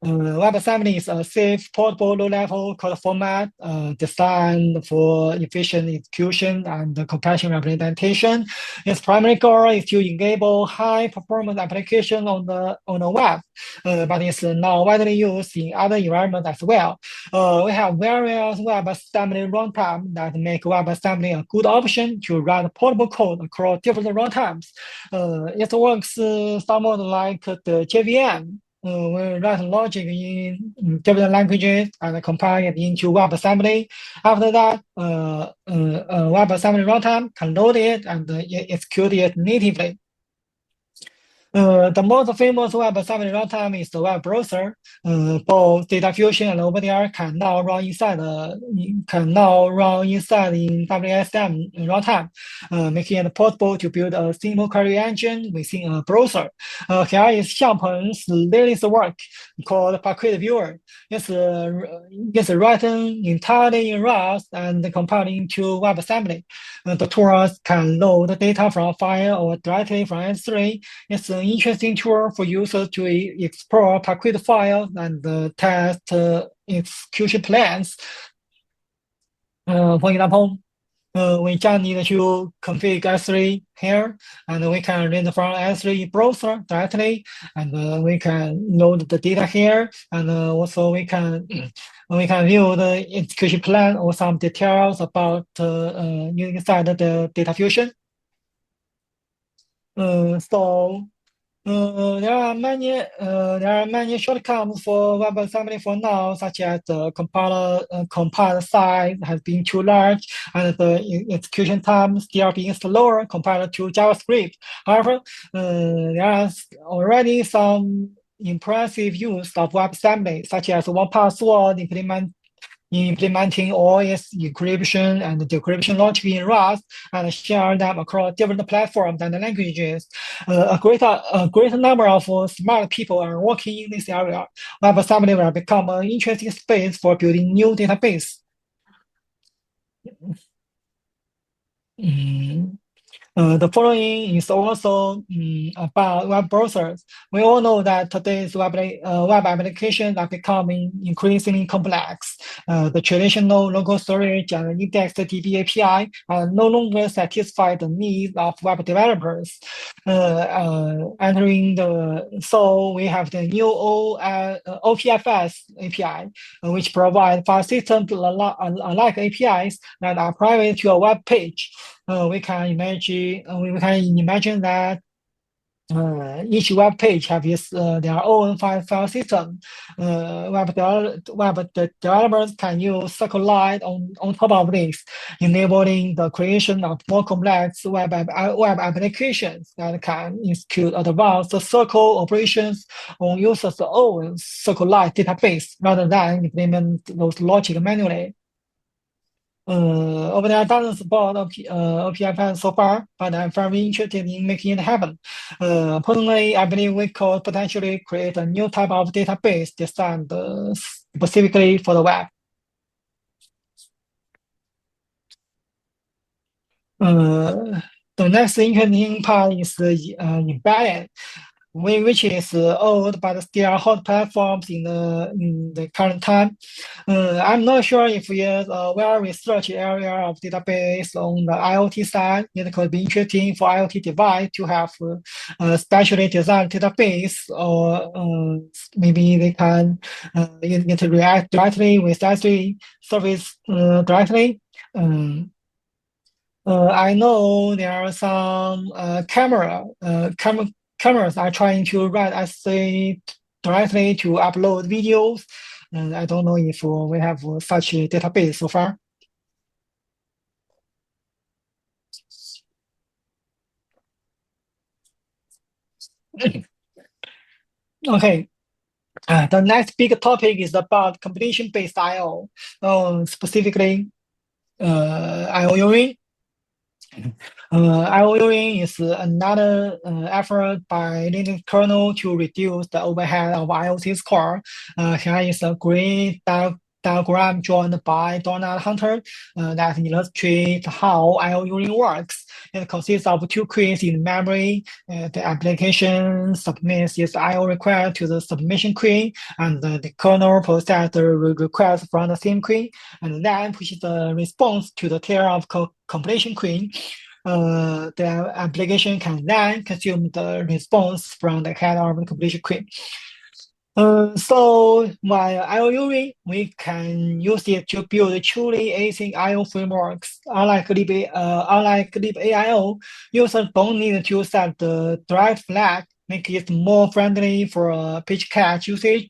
WebAssembly is a safe, portable, low-level code format designed for efficient execution and compassion representation. Its primary goal is to enable high-performance application on the web, but it's now widely used in other environments as well. We have various WebAssembly runtime that make WebAssembly a good option to write portable code across different runtimes. It works somewhat like the JVM. We write logic in different languages and compile it into WebAssembly. After that, WebAssembly runtime can load it and execute it natively. The most famous WebAssembly runtime is the web browser. Both DataFusion and OpenDL can now run inside in WSM runtime, making it possible to build a simple query engine within a browser. Here is Xiangpeng's latest work called Parquet Viewer. It's written entirely in Rust and compiling to WebAssembly. The tools can load data from file or directly from S3. It's an interesting tool for users to explore Parquet files and test execution plans. For example, we just need to configure S3 here, and we can read from S3 browser directly, and we can load the data here, and also we can view the execution plan or some details about inside the DataFusion. There are many shortcomings for WebAssembly for now, such as the compiler size has been too large and the execution time still being slower compared to JavaScript. However, there are already some impressive use of WebAssembly, such as 1Password implementing all its encryption and decryption logic in Rust and share them across different platforms and languages. A greater number of smart people are working in this area. WebAssembly will become an interesting space for building new database. The following is also about web browsers. We all know that today's web applications are becoming increasingly complex. The traditional local storage and IndexedDB API are no longer satisfy the needs of web developers. So we have the new OPFS API, which provides file systems unlike APIs that are private to a web page. We can imagine that each web page has their own file system. Web developers can use SQLite on top of this, enabling the creation of more complex web applications that can execute advanced SQL operations on users' own SQLite database rather than implement those logic manually. OpenDL doesn't support OPFS so far, but I'm very interested in making it happen. Personally, I believe we could potentially create a new type of database designed specifically for the web. The next interesting part is embedded, which is old but still hot platforms in the current time. I'm not sure if it's a well-researched area of database on the IoT side. It could be interesting for IoT device to have a specially designed database, or maybe they can interact directly with S3 service directly. I know there are some cameras are trying to write S3 directly to upload videos. And I don't know if we have such a database so far. Okay. The next big topic is about competition-based I/O, specifically I/O urine. I/O urine is another effort by Linux kernel to reduce the overhead of IOC's core. Here is a great diagram drawn by Donald Hunter that illustrates how I/O urine works. It consists of two queries in memory. The application submits its I/O request to the submission query, and the kernel processes the request from the same query, and then pushes the response to the tier of completion query. The application can then consume the response from the head of the completion query. So while I/O urine, we can use it to build truly async I/O frameworks. Unlike libaio, users don't need to set the direct flag, make it more friendly for page cache usage.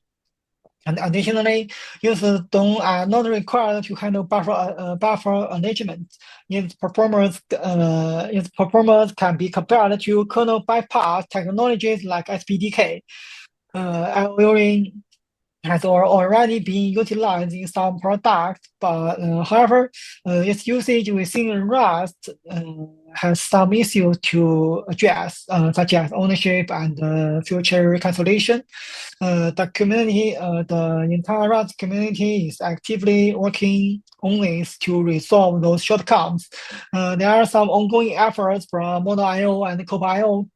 And additionally, users are not required to handle buffer arrangement. Its performance can be compared to kernel bypass technologies like SPDK. I/O has already been utilized in some products, but however, its usage within Rust has some issues to address, such as ownership and future reconciliation. The community, the entire Rust community is actively working on this to resolve those shortcomings. There are some ongoing efforts from Mono.io and Kobo.io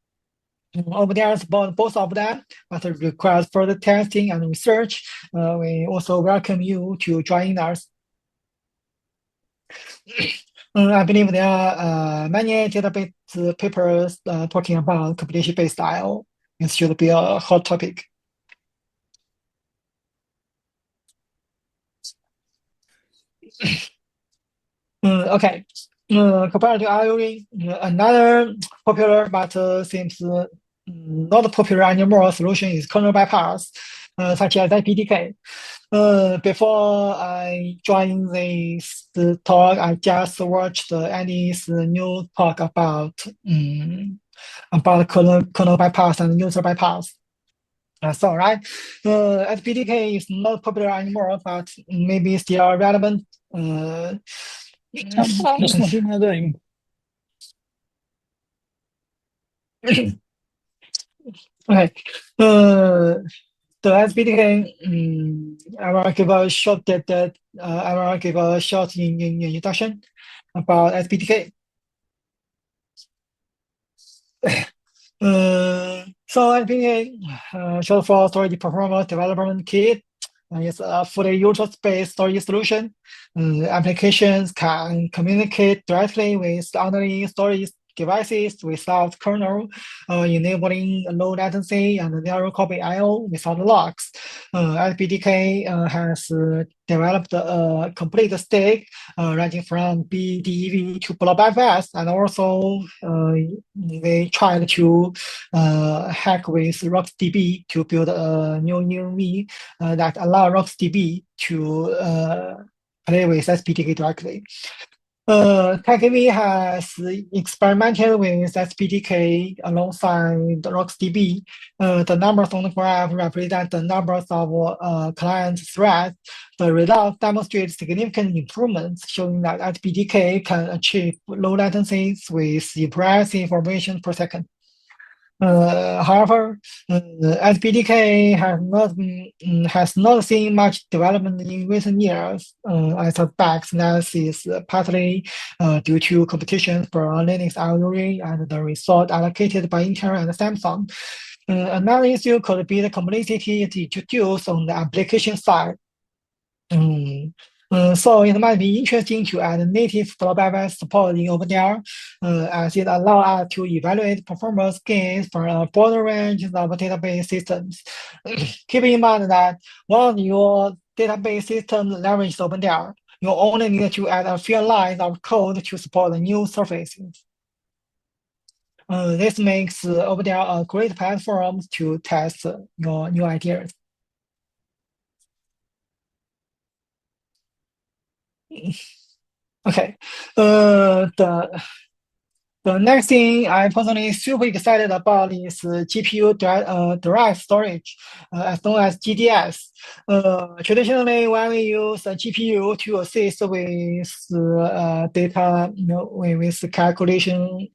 over there about both of them, but it requires further testing and research. We also welcome you to join us. I believe there are many database papers talking about competition-based I/O. It should be a hot topic. Okay. Compared to I/O, another popular but seems not popular anymore solution is kernel bypass, such as IPDK. Before I joined this talk, I just watched Annie's new talk about kernel bypass and user bypass. So right, SPDK is not popular anymore, but maybe still relevant. Just nothing I'm doing. Okay. The SPDK, I will give a short introduction about SPDK. So SPDK, short for Storage Performance Development Kit, it's a fully user-space storage solution. Applications can communicate directly with underlying storage devices without kernel, enabling low latency and narrow copy I/O without locks. SPDK has developed a complete stack ranging from BDEV to BloobFS, and also they tried to hack with RocksDB to build a new ENV that allow RocksDB to play with SPDK directly. TechAV has experimented with SPDK alongside the RocksDB. The numbers on the graph represent the numbers of client threads. The results demonstrate significant improvements, showing that SPDK can achieve low latencies with impressive information per second. However, SPDK has not seen much development in recent years. I suspect that is partly due to competition for Linux I/O and the resource allocated by Intel and Samsung. Another issue could be the complexity it introduced on the application side. So it might be interesting to add native BloobFS support in OpenDL, as it allows us to evaluate performance gains for a broader range of database systems. Keep in mind that once your database system leverages OpenDL, you only need to add a few lines of code to support the new surfaces. This makes OpenDL a great platform to test your new ideas. Okay, The next thing I'm personally super excited about is GPU direct storage, as known as GDS. Traditionally, when we use a GPU to assist with data, with calculation,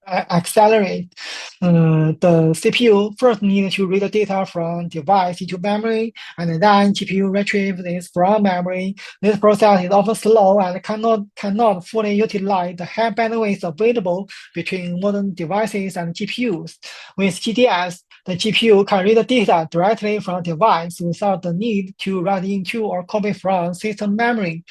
accelerate, the CPU first needs to read the data from device into memory, and then GPU retrieve this from memory. This process is often slow and cannot fully utilize the high bandwidth available between modern devices and GPUs. With GDS, the GPU can read the data directly from device without the need to write into or copy from system memory.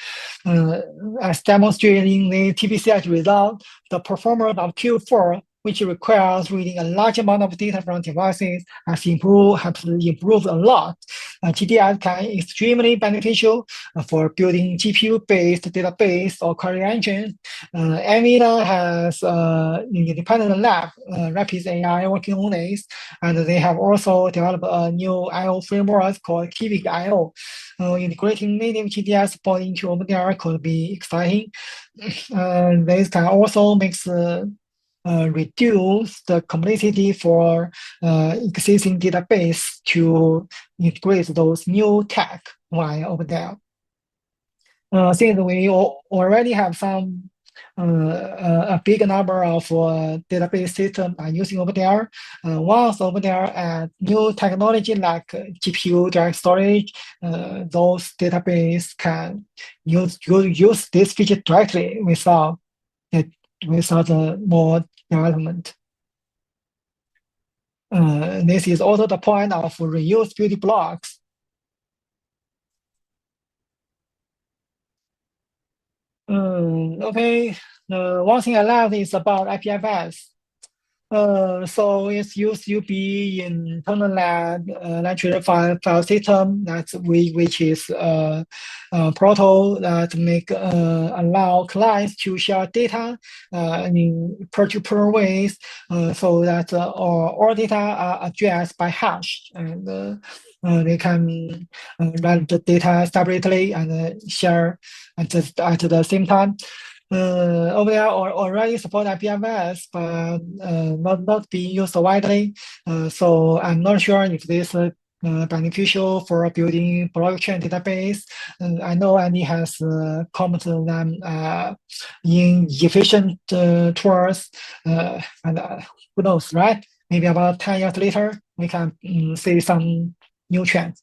As demonstrated in the TPCH result, the performance of Q4, which requires reading a large amount of data from devices, has improved a lot. GDS can be extremely beneficial for building GPU-based database or query engine. NVIDIA has an independent lab, Rapid AI, working on this, and they have also developed a new I/O framework called Kivik I/O. Integrating native GDS support into OpenAI could be exciting. This can also reduce the complexity for existing database to integrate those new tech via OpenAI. Since we already have a big number of database systems are using OpenAI. Once OpenAI add new technology like GPU direct storage, those database can use this feature directly without more development. This is also the point of reuse building blocks. Okay, one thing I love is about IPFS. So it's used to be in internal natural file system which is proto that allow clients to share data in peer-to-peer ways, so that all data are addressed by hash, and they can run the data separately and share at the same time. OpenAI already support IPFS, but not being used widely. So I'm not sure if this is beneficial for building blockchain database. I know Andy has commented them in efficient tools, and who knows, right? Maybe about 10 years later, we can see some new trends.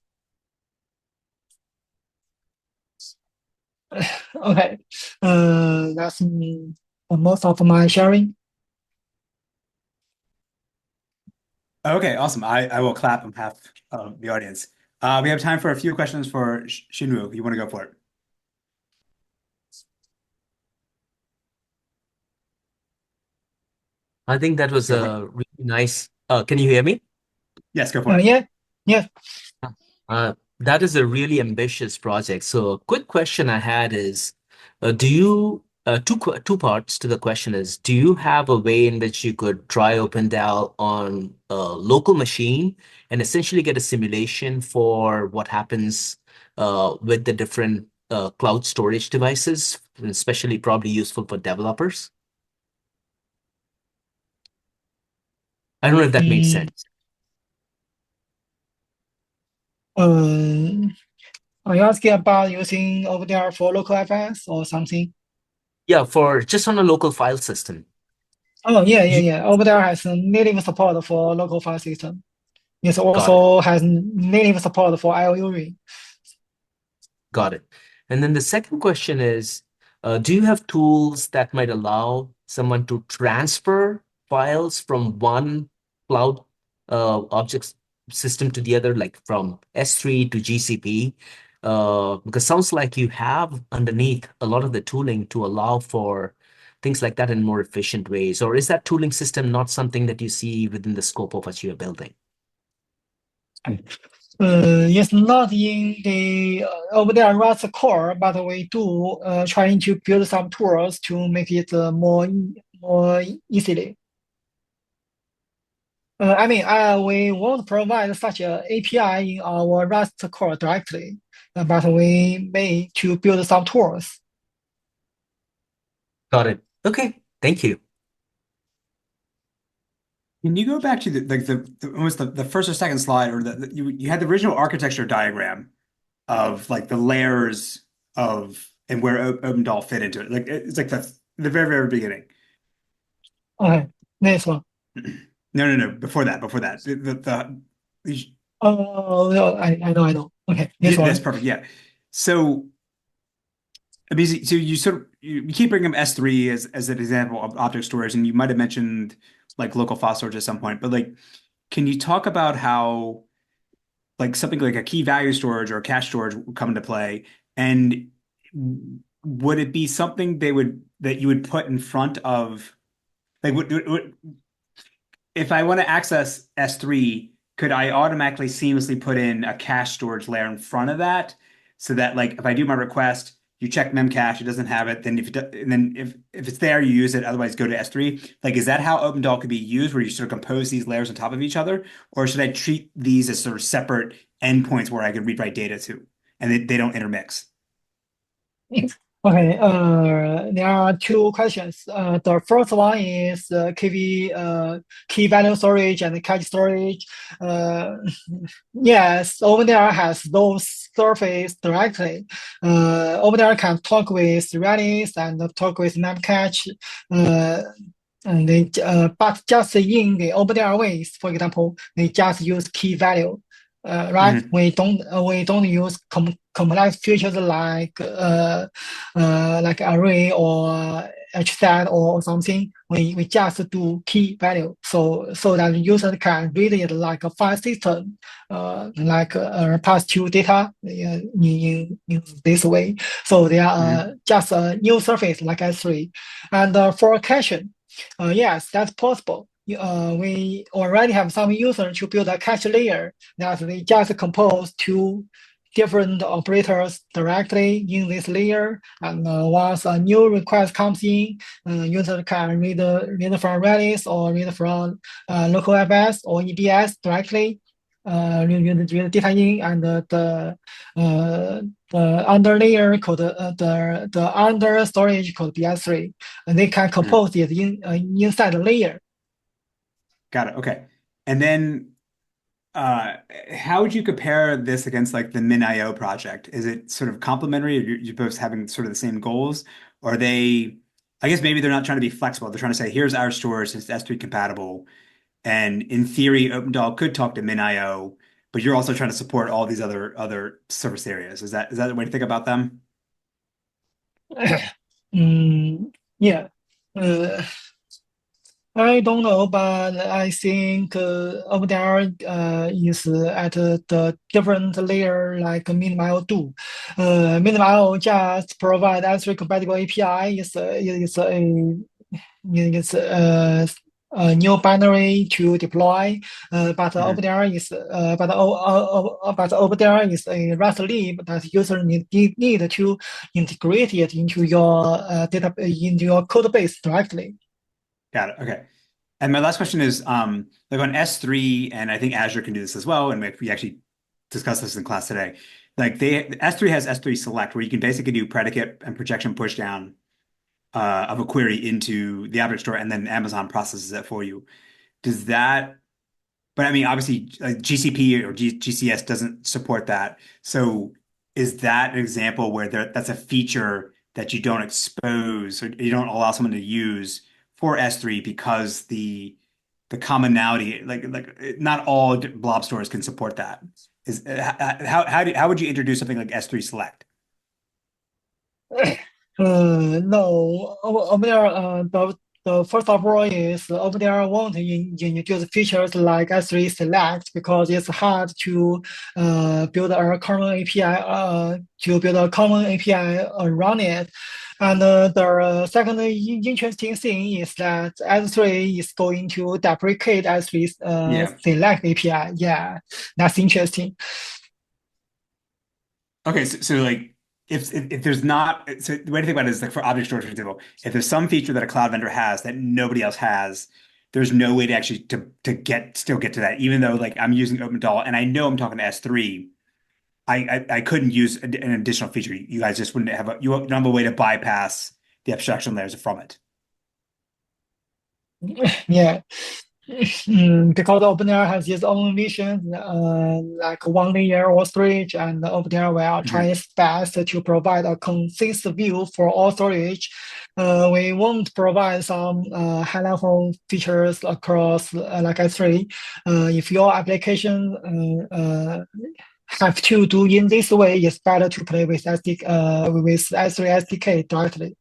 Okay, that's most of my sharing. Okay, awesome. I will clap on behalf of the audience. We have time for a few questions for Xinwu. You want to go for it? I think that was a really nice. Can you hear me? Yes, go for it. Yeah. That is a really ambitious project. So, a quick question I had is, do you two parts to the question is, do you have a way in which you could try OpenDAL on a local machine and essentially get a simulation for what happens with the different cloud storage devices, especially probably useful for developers? I don't know if that makes sense. Are you asking about using OpenAI for local FS or something? Yeah, for just on a local file system. Oh, yeah. OpenAI has native support for local file system. It also has native support for IOURI. Got it. And then the second question is, do you have tools that might allow someone to transfer files from one cloud object system to the other, like from S3 to GCP? Because sounds like you have underneath a lot of the tooling to allow for things like that in more efficient ways. Or is that tooling system not something that you see within the scope of what you are building? It's not in the OpenAI Rust core, but we do trying to build some tools to make it more easily. We won't provide such an API in our Rust core directly, but we may to build some tools. Got it. Okay, thank you. Can you go back to the almost the first or second slide, or you had the original architecture diagram of like the layers of and where OpenDAL fit into it. Like it's like the very, very beginning. Okay, next one. No. Before that. Oh, no, I know. Okay, next Yeah, that's one. perfect. Yeah. So, I mean, so you keep bringing up S3 as an example of object storage, and you might have mentioned like local file storage at some point, but like, can you talk about how like something like a key value storage or cache storage would come into play? And would it be something that you would put in front of like if I want to access S3, could I automatically seamlessly put in a cache storage layer in front of that so that like if I do my request, you check memcache, it doesn't have it, then if it's there, you use it, otherwise go to S3. Like, is that how OpenDAL could be used, where you sort of compose these layers on top of each other? Or should I treat these as sort of separate endpoints where I could read write data to and they don't intermix? Okay, there are two questions. The first one is key value storage and cache storage. Uh, yes, OpenAI has those surface directly. OpenAI can talk with Redis and talk with Memcache. Uh, but just in the OpenAI ways, for example, they just use key value. Right? Mhm. We don't use complex features like array or hset or something. We just do key value so that the user can read it like a file system, pass to data in this way. So they are just a new surface like S3. And for caching, yes, that's possible. We already have some users to build a cache layer that they just compose two different operators directly in this layer. And once a new request comes in, user can read from Redis or read from local FS or EBS directly. Read the data in and the under layer called the under storage called BS3, and they can compose it inside the layer. Got it. Okay. And then how would you compare this against like the MinIO project? Is it sort of complementary? You're both having sort of the same goals? Or are they, I guess maybe they're not trying to be flexible. They're trying to say, here's our storage, it's S3 compatible. And in theory, OpenDAL could talk to MinIO, but you're also trying to support all these other service areas. Is that the way to think about them? Yeah. I don't know, but I think over there is at the different layer like MinIO do. MinIO just provide S3 compatible API. A new binary to deploy, but over there is a Rust lib that user need to integrate it into your data into your code base directly. Got it. Okay. And my last question is, like on S3, and I think Azure can do this as well, and we actually discussed this in class today. Like S3 has S3 select, where you can basically do predicate and projection pushdown of a query into the object store, and then Amazon processes it for you. Does that? But I mean, obviously, like GCP or GCS doesn't support that. So is that an example where that's a feature that you don't expose or you don't allow someone to use for S3 because the commonality, like not all blob stores can support that. Is how would you introduce something like S3 Select? No, over there, the first of all is over there won't introduce features like S3 Select because it's hard to build a common API around it. And the second interesting thing is that S3 is going to deprecate S3 Yeah. Select API. Yeah, that's interesting. Okay, so like if there's not, so the way to think about it is like for object storage, for example, if there's some feature that a cloud vendor has that nobody else has, there's no way to actually still get to that, even though like I'm using OpenDAL and I know I'm talking to S3. I couldn't use an additional feature. You guys just wouldn't have you don't have a way to bypass the abstraction layers from it. Yeah. Because OpenAI has its own vision, like one layer or storage, and OpenAI will try its best to provide a consistent view for all storage. We won't provide some high-level features across like S3. If your application have to do in this way, it's better to play with S3 SDK directly.